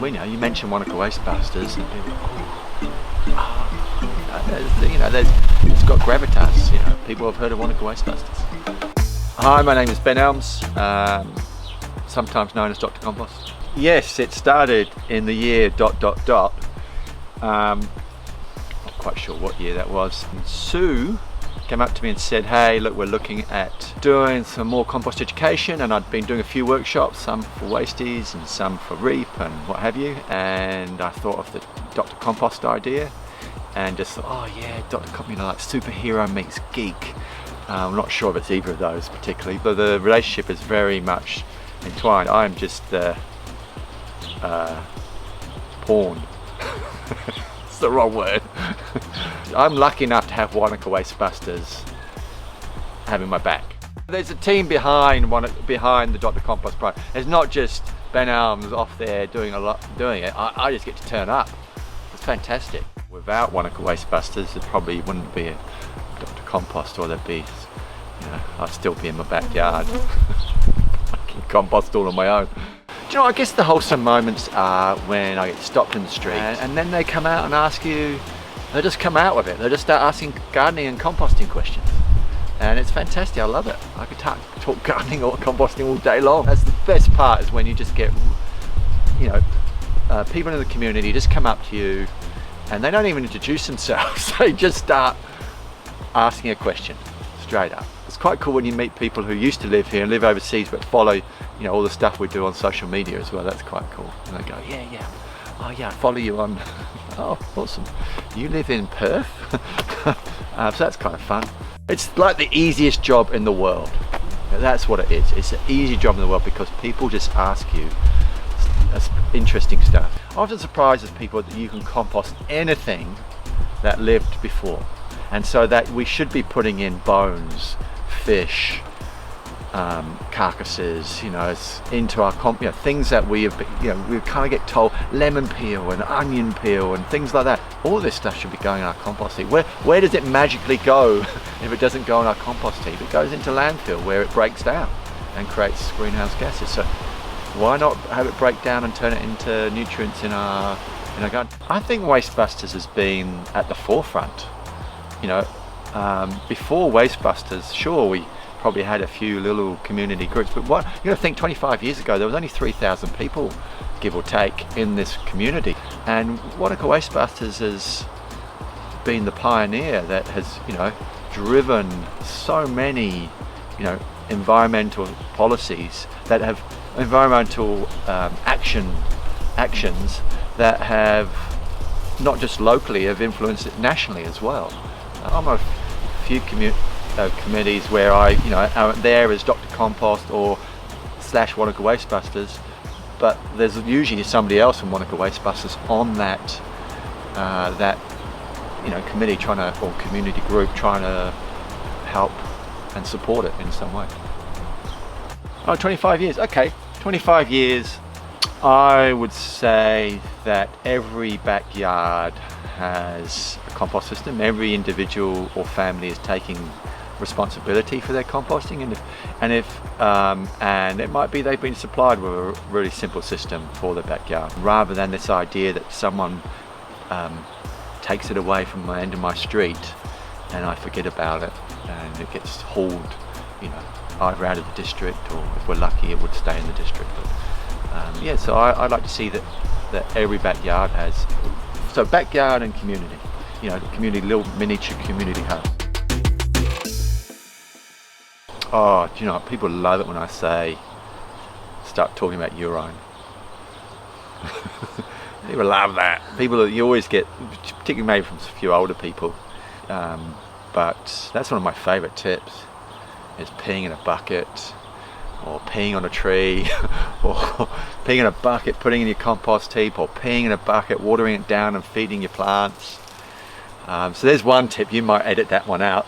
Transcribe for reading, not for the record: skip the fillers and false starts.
We know you mentioned Wanaka Wastebusters, and people, it's got gravitas. People have heard of Wanaka Wastebusters. Hi, my name is Ben Elms, sometimes known as Dr Compost. Yes, it started in the year ... Not quite sure what year that was. And Sue came up to me and said, hey, look, we're looking at doing some more compost education, and I'd been doing a few workshops, some for wasties and some for reap and what have you, and I thought of the Dr Compost idea and just thought, oh yeah, Dr Compost, like superhero meets geek. I'm not sure if it's either of those particularly, but the relationship is very much entwined. I'm just the pawn. It's the wrong word. I'm lucky enough to have Wanaka Wastebusters having my back. There's a team behind the Dr Compost project. It's not just Ben Elms off there doing it. I just get to turn up. It's fantastic. Without Wanaka Wastebusters, there probably wouldn't be a Dr Compost, or there'd be, I'd still be in my backyard. I can compost all on my own. Do you know, I guess the wholesome moments are when I get stopped in the street and then they come out and ask you, they just come out with it. They just start asking gardening and composting questions. And it's fantastic, I love it. I could talk gardening or composting all day long. That's the best part, is when you just get, people in the community just come up to you and they don't even introduce themselves. They just start asking a question straight up. It's quite cool when you meet people who used to live here and live overseas but follow all the stuff we do on social media as well. That's quite cool. And they go, yeah, oh yeah, I follow you on. Oh, awesome. You live in Perth? So that's kind of fun. It's like the easiest job in the world. That's what it is. It's an easy job in the world because people just ask you interesting stuff. I'm often surprised as people that you can compost anything that lived before. And so that we should be putting in bones, fish, carcasses, into our things that we have been, we kind of get told, lemon peel and onion peel and things like that. All this stuff should be going in our compost heap. Where does it magically go if it doesn't go in our compost heap? It goes into landfill where it breaks down and creates greenhouse gases. So why not have it break down and turn it into nutrients in our garden? I think Wastebusters has been at the forefront. Before Wastebusters, sure, we probably had a few little community groups, but think 25 years ago there was only 3,000 people, give or take, in this community, and Wanaka Wastebusters has been the pioneer that has driven so many environmental policies that have environmental actions that have not just locally, have influenced it nationally as well. I'm on a few committees where I'm there as Dr Compost or / Wanaka Wastebusters, but there's usually somebody else from Wanaka Wastebusters on that committee or community group trying to help and support it in some way. Oh, 25 years, okay. 25 years, I would say that every backyard has a compost system. Every individual or family is taking responsibility for their composting, and it might be they've been supplied with a really simple system for their backyard, rather than this idea that someone takes it away from the end of my street and I forget about it and it gets hauled either out of the district, or if we're lucky it would stay in the district. But, so I'd like to see that every backyard has, so backyard and community, little miniature community hub. Oh, do you know what? People love it when I start talking about urine. People love that. You always get, particularly maybe from a few older people, but that's one of my favourite tips, is peeing in a bucket, or peeing on a tree, or peeing in a bucket, putting in your compost heap, or peeing in a bucket, watering it down and feeding your plants. So there's one tip. You might edit that one out.